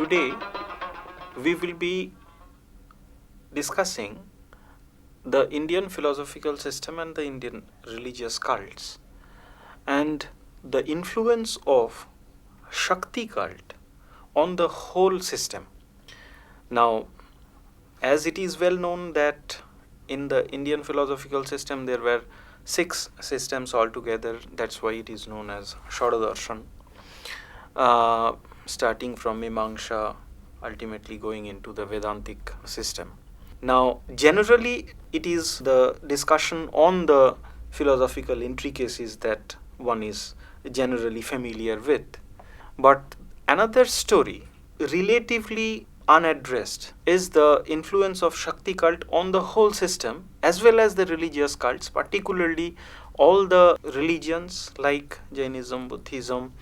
today we will be discussing the Indian philosophical system and the Indian religious cults and the influence of Shakti cult on the whole system. Now, as it is well known that in the Indian philosophical system there were 6 systems altogether. That's why it is known as Shadadarshan, starting from Mimamsa, ultimately going into the Vedantic system. Now, generally, it is the discussion on the philosophical intricacies that one is generally familiar with. But another story, relatively unaddressed, is the influence of Shakti cult on the whole system as well as the religious cults, particularly all the religions like Jainism, Buddhism,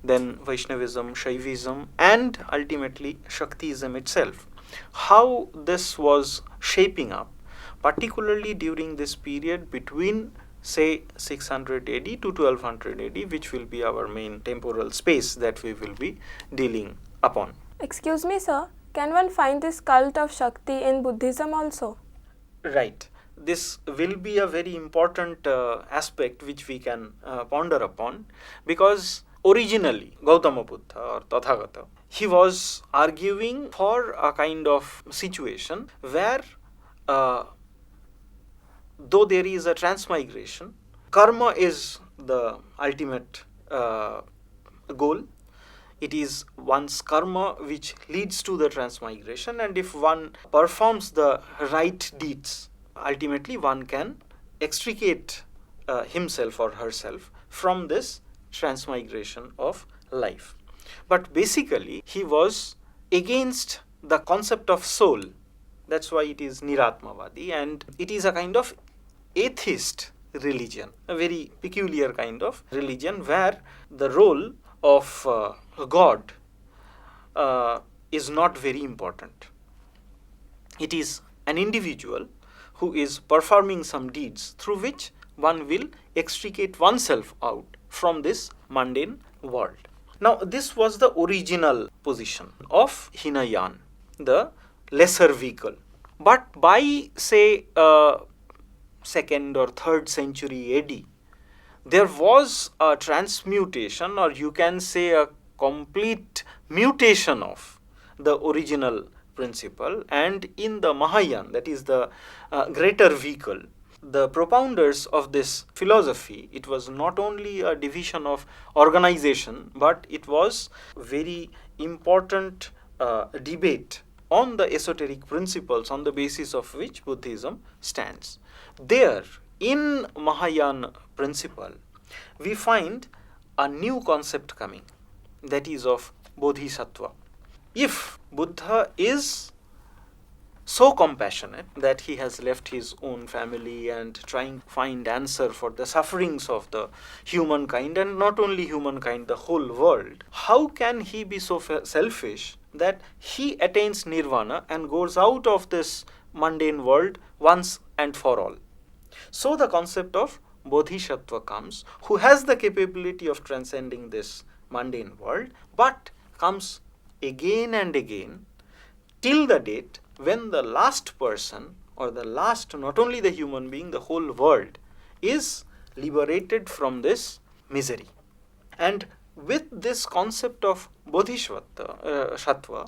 then Vaishnavism, Shaivism, and ultimately Shaktism itself. How this was shaping up, particularly during this period between say 600 AD to 1200 AD, which will be our main temporal space that we will be dealing upon. Excuse me, sir. Can one find this cult of Shakti in Buddhism also? Right. This will be a very important aspect which we can ponder upon, because originally Gautama Buddha or Tathagata, he was arguing for a kind of situation where though there is a transmigration, karma is the ultimate goal. It is one's karma which leads to the transmigration, and if one performs the right deeds, ultimately one can extricate himself or herself from this transmigration of life. But basically, he was against the concept of soul. That's why it is Niratmavadi, and it is a kind of atheist religion, a very peculiar kind of religion where the role of God is not very important. It is an individual who is performing some deeds through which one will extricate oneself out from this mundane world. Now, this was the original position of Hinayan, the lesser vehicle. But by say 2nd or 3rd century AD, there was a transmutation, or you can say a complete mutation of the original principle, and in the Mahayana, that is the greater vehicle, the propounders of this philosophy, it was not only a division of organization, but it was very important debate on the esoteric principles on the basis of which Buddhism stands. There, in Mahayana principle, we find a new concept coming, that is of Bodhisattva. If Buddha is so compassionate that he has left his own family and trying to find answer for the sufferings of the humankind, and not only humankind, the whole world, how can he be so selfish that he attains nirvana and goes out of this mundane world once and for all? So the concept of Bodhisattva comes, who has the capability of transcending this mundane world, but comes again and again till the date when the last person, or the last, not only the human being, the whole world is liberated from this misery. And with this concept of Bodhisattva,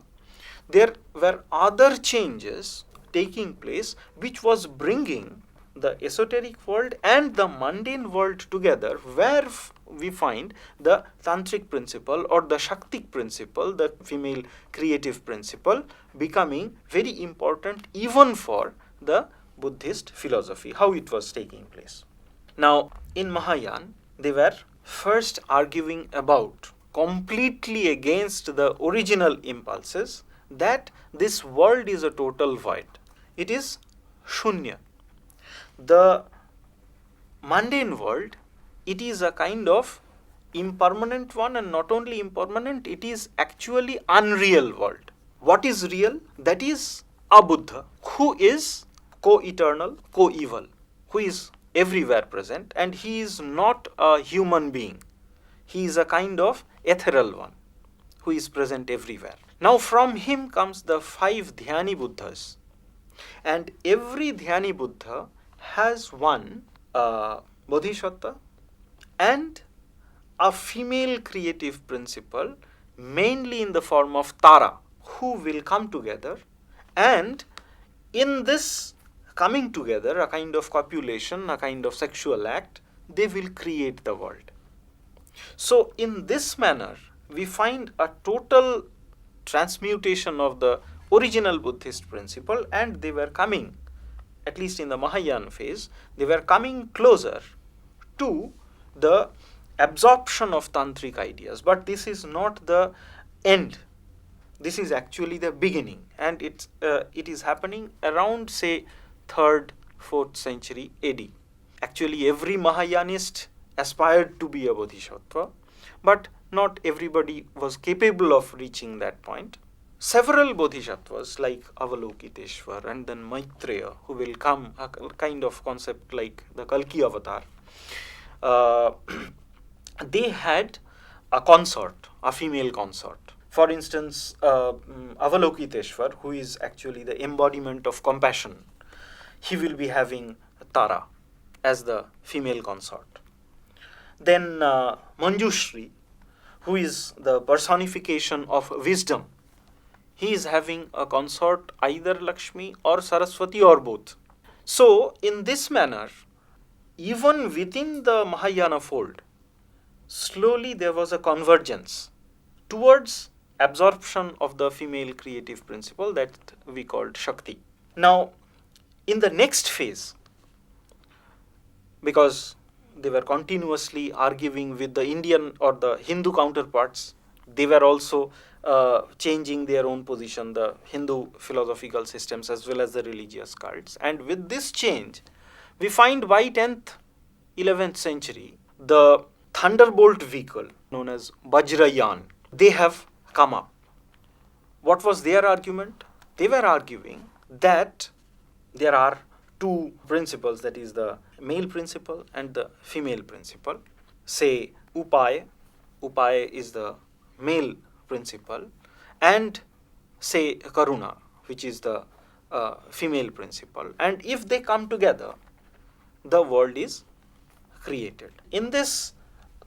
there were other changes taking place which was bringing the esoteric world and the mundane world together, where we find the Tantric principle or the Shaktic principle, the female creative principle, becoming very important even for the Buddhist philosophy, how it was taking place. Now, in Mahayana, they were first arguing about, completely against the original impulses, that this world is a total void. It is shunya. The mundane world, it is a kind of impermanent one, and not only impermanent, it is actually unreal world. What is real? That is a Buddha who is co-eternal, co-evil, who is everywhere present, and he is not a human being. He is a kind of ethereal one who is present everywhere. Now from him comes the 5 Dhyani Buddhas, and every Dhyani Buddha has one Bodhisattva and a female creative principle, mainly in the form of Tara, who will come together, and in this coming together, a kind of copulation, a kind of sexual act, they will create the world. So in this manner, we find a total transmutation of the original Buddhist principle, and they were coming, at least in the Mahayana phase, they were coming closer to the absorption of tantric ideas. But this is not the end. This is actually the beginning, and it is happening around, say, 3rd, 4th century AD. Actually, every Mahayanist aspired to be a Bodhisattva, but not everybody was capable of reaching that point. Several Bodhisattvas like Avalokiteshvar and then Maitreya, who will come, a kind of concept like the Kalki avatar, they had a consort, a female consort. For instance, Avalokiteshvar, who is actually the embodiment of compassion, he will be having Tara as the female consort. Then Manjushri, who is the personification of wisdom, he is having a consort, either Lakshmi or Saraswati or both. So in this manner, even within the Mahayana fold, slowly there was a convergence towards absorption of the female creative principle that we called Shakti. Now, in the next phase, because they were continuously arguing with the Indian or the Hindu counterparts, they were also changing their own position, the Hindu philosophical systems as well as the religious cults. And with this change, we find by 10th, 11th century, the thunderbolt vehicle known as Vajrayan, they have come up. What was their argument? They were arguing that there are 2 principles, that is the male principle and the female principle. Say Upaya is the male principle, and say Karuna, which is the female principle. And if they come together, the world is created. In this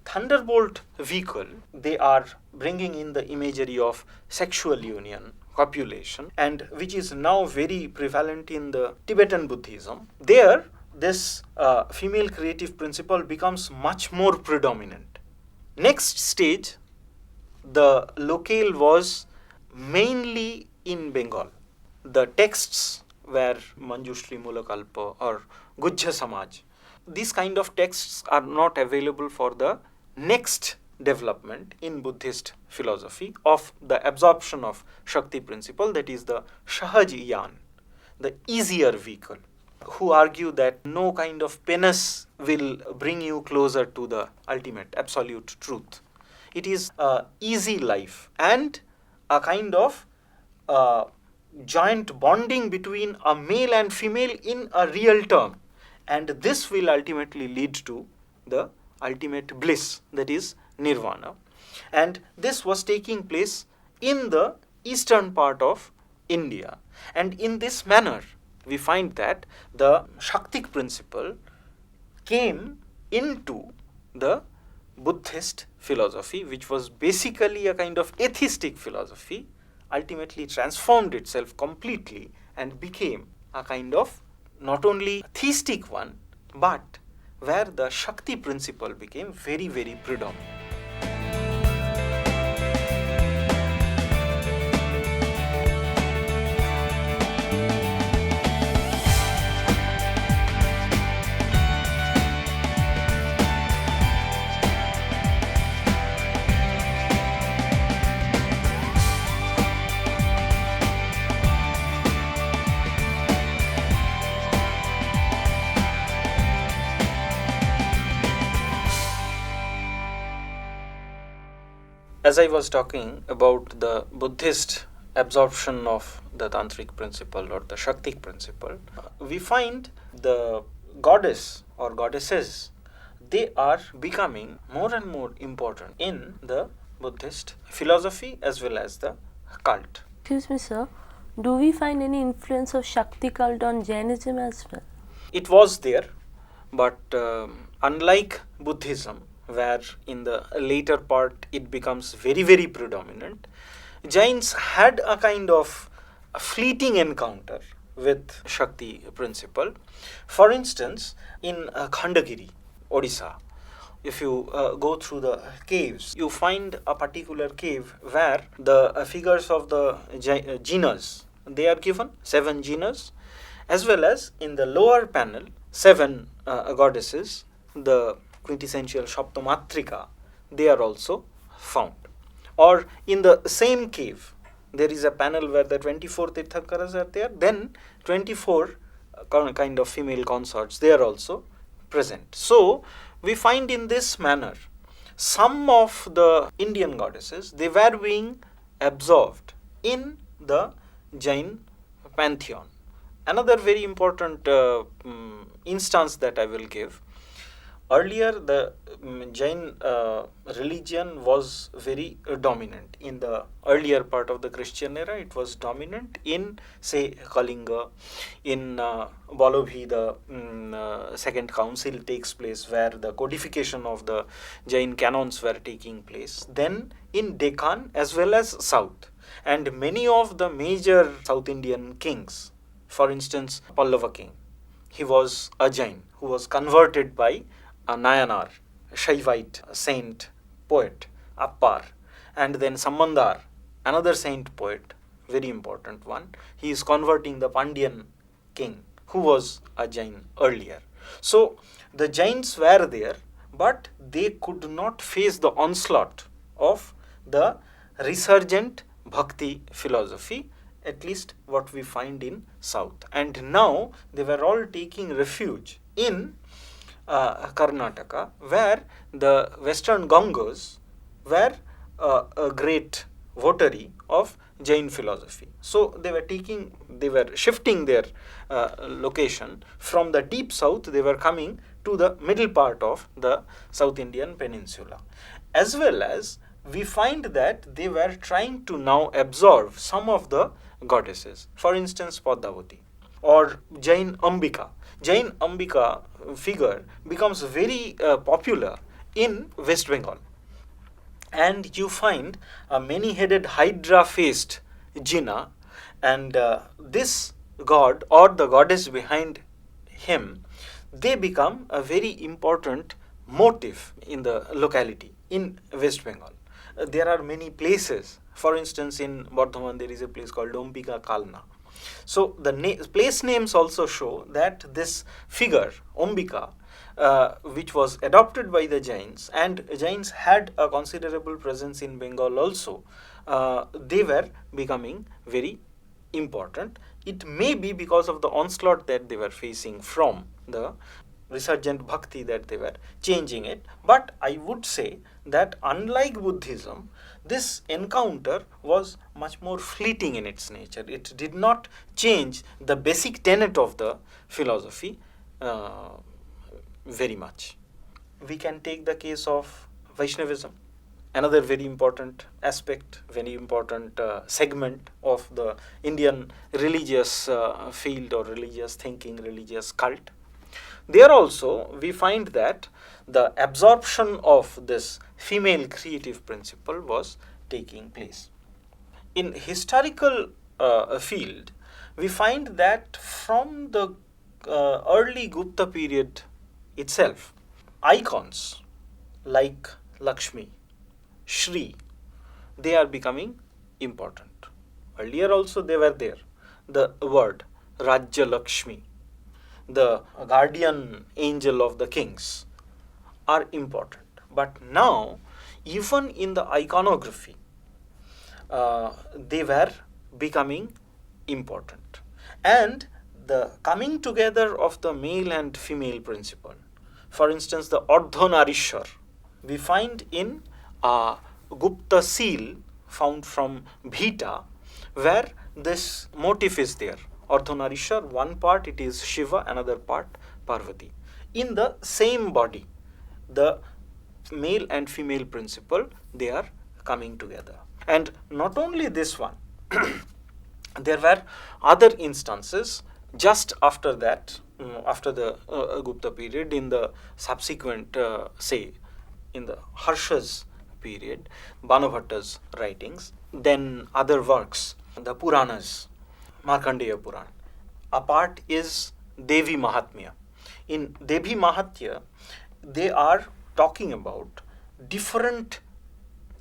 thunderbolt vehicle, they are bringing in the imagery of sexual union, copulation, and which is now very prevalent in the Tibetan Buddhism. There, this female creative principle becomes much more predominant. Next stage, the locale was mainly in Bengal. The texts were Manjushri Mulakalpa or Gujja Samaj. These kind of texts are not available for the next development in Buddhist philosophy of the absorption of Shakti principle, that is the Sahaj-yan, the easier vehicle, who argue that no kind of penance will bring you closer to the ultimate absolute truth. It is an easy life and a kind of joint bonding between a male and female in a real term, and this will ultimately lead to the ultimate bliss, that is nirvana. And this was taking place in the eastern part of India, and in this manner we find that the Shaktic principle came into the Buddhist philosophy, which was basically a kind of atheistic philosophy, ultimately transformed itself completely and became a kind of not only theistic one, but where the Shakti principle became very, very predominant. As I was talking about the Buddhist absorption of the Tantric principle or the Shaktic principle, we find the goddess or goddesses, they are becoming more and more important in the Buddhist philosophy as well as the cult. Excuse me, sir. Do we find any influence of Shakti cult on Jainism as well? It was there, but unlike Buddhism, where in the later part it becomes very, very predominant, Jains had a kind of a fleeting encounter with Shakti principle. For instance, in Khandagiri, Odisha, if you go through the caves, you find a particular cave where the figures of the Jinas, they are given, 7 Jinas, as well as in the lower panel, 7 goddesses, the quintessential Shaptamatrika, they are also found. Or in the same cave, there is a panel where the 24 Tirthankaras are there, then 24 kind of female consorts, they are also present. So, we find in this manner, some of the Indian goddesses, they were being absorbed in the Jain pantheon. Another very important instance that I will give. Earlier, the Jain religion was very dominant. In the earlier part of the Christian era, it was dominant in, say, Kalinga. In Bolobhi, the second council takes place where the codification of the Jain canons were taking place. Then in Deccan as well as South. And many of the major South Indian kings, for instance, Pallava king, he was a Jain who was converted by a Nayanar, Shaivite saint poet, Appar, and then Sambandar, another saint poet, very important one. He is converting the Pandyan king, who was a Jain earlier. So the Jains were there, but they could not face the onslaught of the resurgent Bhakti philosophy, at least what we find in South. And now they were all taking refuge in Karnataka, where the western Gangas were a great votary of Jain philosophy. So they were shifting their location from the deep south, they were coming to the middle part of the South Indian peninsula. As well as we find that they were trying to now absorb some of the goddesses, for instance Padavati or Jain Ambika. Jain Ambika figure becomes very popular in West Bengal, and you find a many-headed hydra-faced Jina, and this god or the goddess behind him, they become a very important motif in the locality in West Bengal. There are many places, for instance in Bardhaman there is a place called Ombika Kalna. So the place names also show that this figure, Ombika, which was adopted by the Jains, and Jains had a considerable presence in Bengal also, they were becoming very important. It may be because of the onslaught that they were facing from the resurgent bhakti that they were changing it. But I would say that unlike Buddhism, this encounter was much more fleeting in its nature. It did not change the basic tenet of the philosophy very much. We can take the case of Vaishnavism, another very important aspect, very important segment of the Indian religious field or religious thinking, religious cult. There also we find that the absorption of this female creative principle was taking place. In historical field, we find that from the early Gupta period itself, icons like Lakshmi, Shri, they are becoming important. Earlier also they were there. The word Rajya Lakshmi, the guardian angel of the kings, are important. But now, even in the iconography, they were becoming important. And the coming together of the male and female principle, for instance, the Ardhanarishwar, we find in a Gupta seal found from Bhita, where this motif is there. Ardhanarishwar, one part it is Shiva, another part Parvati. In the same body, the male and female principle, they are coming together. And not only this one, There were other instances just after that, after the Gupta period, in the subsequent, say, in the Harsha's period, Banabhatta's writings, then other works, the Puranas, Markandeya Puran. A part is Devi Mahatmya. In Devi Mahatmya, they are talking about different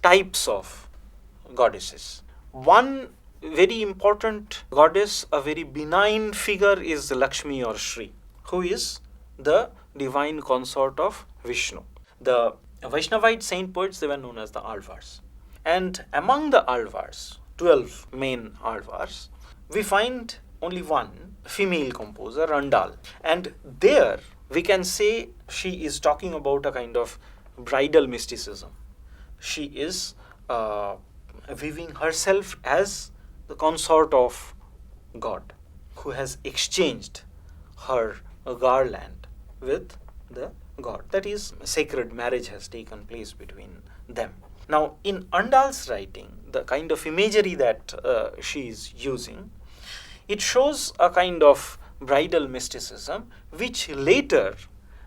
types of goddesses. One very important goddess, a very benign figure, is Lakshmi or Shri, who is the divine consort of Vishnu. The Vaishnavite saint poets, they were known as the Alvars. And among the Alvars, 12 main Alvars, we find only one female composer, Andal. And there we can say she is talking about a kind of bridal mysticism. She is viewing herself as the consort of God, who has exchanged her garland with the God. That is, sacred marriage has taken place between them. Now, in Andal's writing, the kind of imagery that she is using, it shows a kind of bridal mysticism which later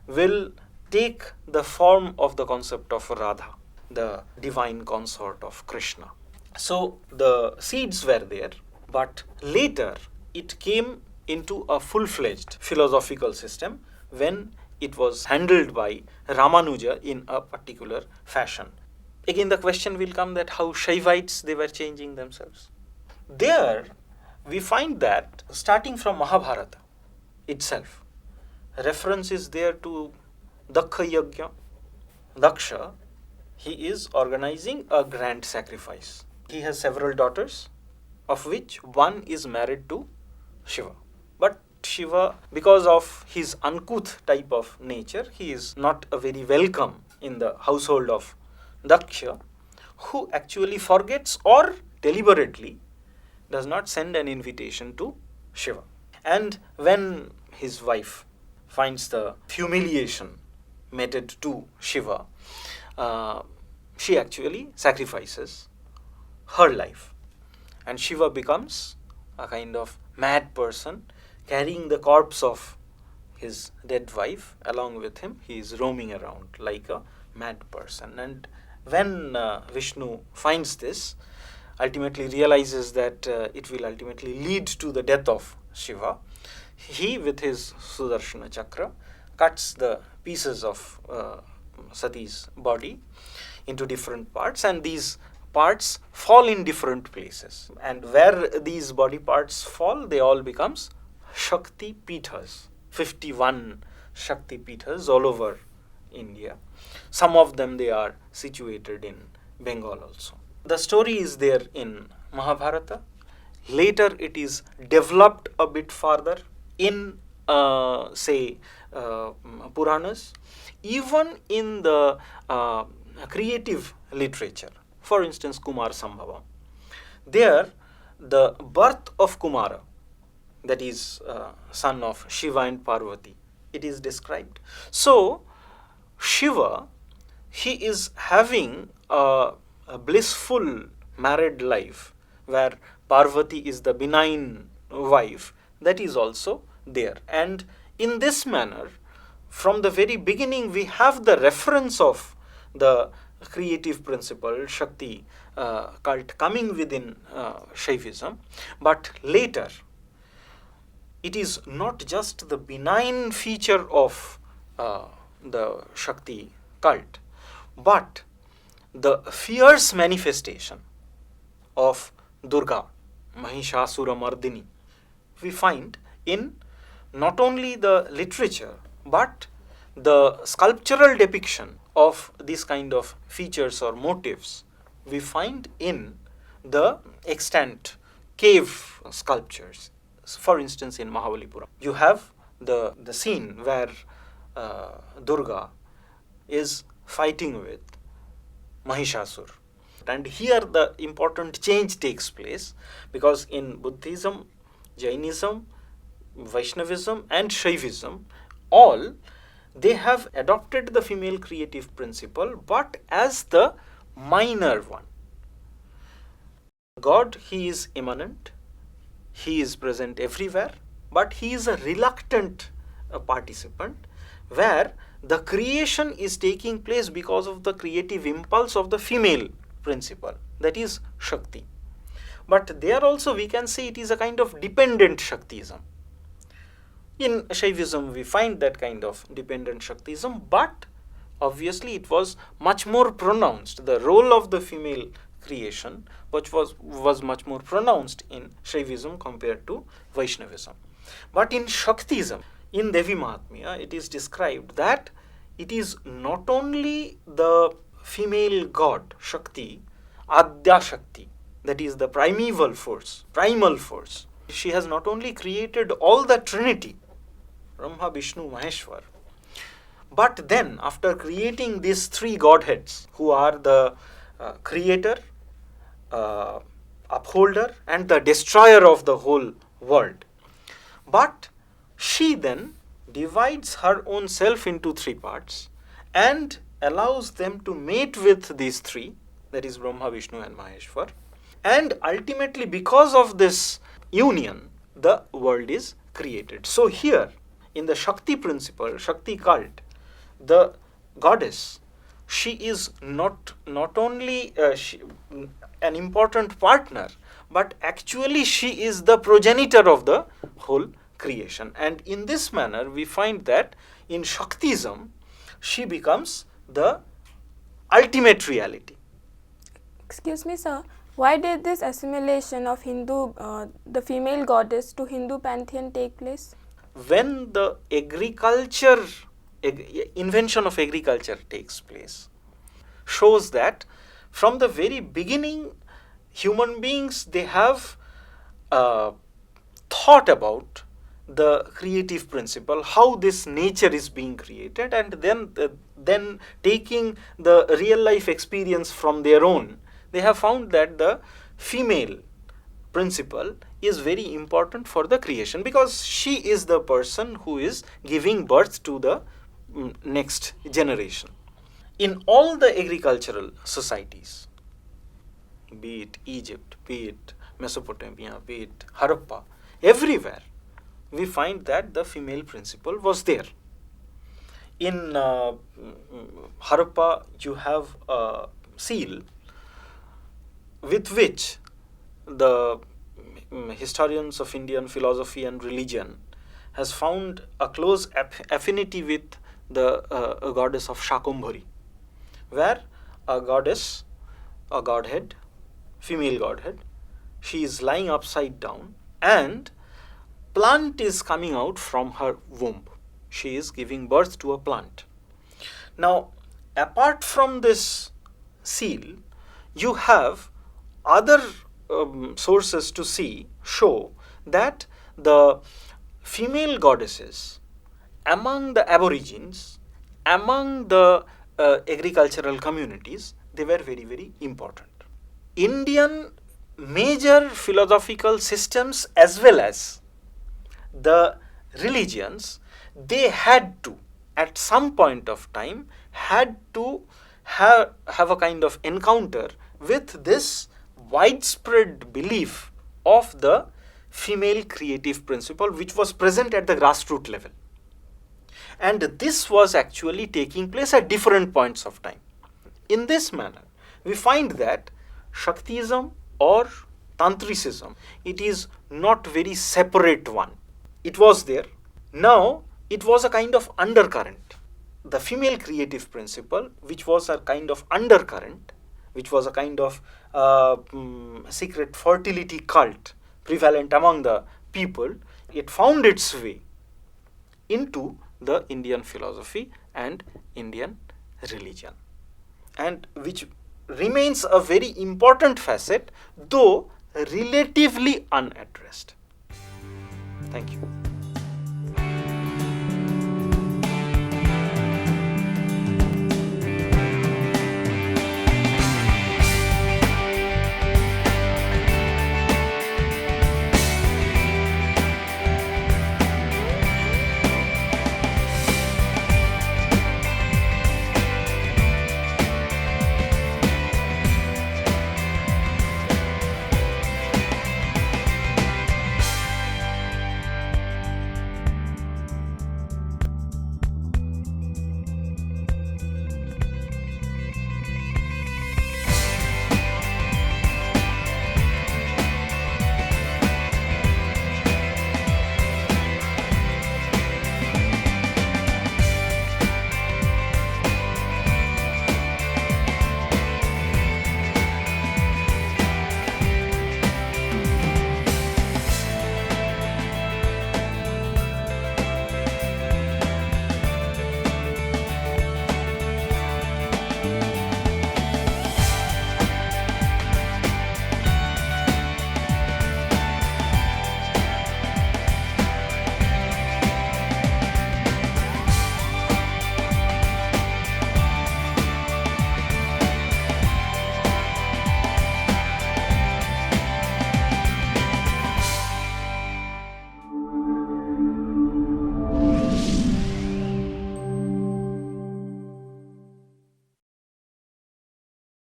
will take the form of the concept of Radha, the divine consort of Krishna. So the seeds were there, but later it came into a full-fledged philosophical system when it was handled by Ramanuja in a particular fashion. Again, the question will come that how Shaivites, they were changing themselves. There we find that starting from Mahabharata itself, reference is there to Daksha Yajna. Daksha, he is organizing a grand sacrifice. He has several daughters, of which one is married to Shiva. But Shiva, because of his uncouth type of nature, he is not a very welcome in the household of Daksha, who actually forgets or deliberately does not send an invitation to Shiva. And when his wife finds the humiliation meted to Shiva, she actually sacrifices her life. And Shiva becomes a kind of mad person, carrying the corpse of his dead wife along with him. He is roaming around like a mad person. And when Vishnu finds this, ultimately realizes that it will ultimately lead to the death of Shiva, he, with his Sudarshana Chakra, cuts the pieces of Sati's body into different parts, and these parts fall in different places. And where these body parts fall, they all becomes Shakti Pithas, 51 Shakti Pithas all over India. Some of them, they are situated in Bengal also. The story is there in Mahabharata. Later it is developed a bit further in, Puranas. Even in the creative literature, for instance, Kumar Sambhava, there the birth of Kumara, that is son of Shiva and Parvati, it is described. So Shiva, he is having a blissful married life where Parvati is the benign wife, that is also there. And in this manner, from the very beginning, we have the reference of the creative principle, Shakti cult, coming within Shaivism. But later, it is not just the benign feature of the Shakti cult, but the fierce manifestation of Durga, Mahishasura Mardini, we find in not only the literature, but the sculptural depiction of these kind of features or motifs we find in the extant cave sculptures. For instance, in Mahabalipuram, you have the scene where Durga is fighting with Mahishasur. And here the important change takes place, because in Buddhism, Jainism, Vaishnavism and Shaivism, all they have adopted the female creative principle, but as the minor one. God, he is immanent, he is present everywhere, but he is a reluctant participant, where the creation is taking place because of the creative impulse of the female principle, that is Shakti. But there also we can say it is a kind of dependent Shaktism. In Shaivism we find that kind of dependent Shaktism, but obviously it was much more pronounced. The role of the female creation which was much more pronounced in Shaivism compared to Vaishnavism. But in Shaktism, in Devi Mahatmya, it is described that it is not only the female god Shakti, Adya Shakti, that is the primal force. She has not only created all the Trinity, Brahma, Vishnu, Maheshwar, but then after creating these three godheads, who are the creator, upholder and the destroyer of the whole world, but she then divides her own self into three parts and allows them to mate with these three, that is Brahma, Vishnu and Maheshwar, and ultimately because of this union the world is created. So here in the Shakti principle, Shakti cult, the goddess, she is not only an important partner, but actually she is the progenitor of the whole creation. And in this manner we find that in Shaktism she becomes the ultimate reality. Excuse me, sir. Why did this assimilation of the female goddess to Hindu pantheon take place? When the invention of agriculture takes place, shows that from the very beginning human beings, they have thought about the creative principle, how this nature is being created, and then taking the real life experience from their own, they have found that the female principle is very important for the creation, because she is the person who is giving birth to the next generation. In all the agricultural societies, be it Egypt, be it Mesopotamia, be it Harappa, everywhere we find that the female principle was there. In Harappa you have a seal with which the historians of Indian philosophy and religion has found a close affinity with the goddess of Shakambhari, where a goddess, a godhead, female godhead, she is lying upside down and plant is coming out from her womb. She is giving birth to a plant. Now, apart from this seal, you have other sources to show that the female goddesses among the aborigines, among the agricultural communities, they were very, very important. Indian major philosophical systems as well as the religions, they had to, at some point of time, had to have a kind of encounter with this widespread belief of the female creative principle, which was present at the grassroots level. And this was actually taking place at different points of time. In this manner, we find that Shaktism or Tantricism, it is not very separate one. It was there. Now, it was a kind of undercurrent. The female creative principle, which was a kind of undercurrent, which was a kind of secret fertility cult prevalent among the people, it found its way into the Indian philosophy and Indian religion, and which remains a very important facet, though relatively unaddressed. Thank you.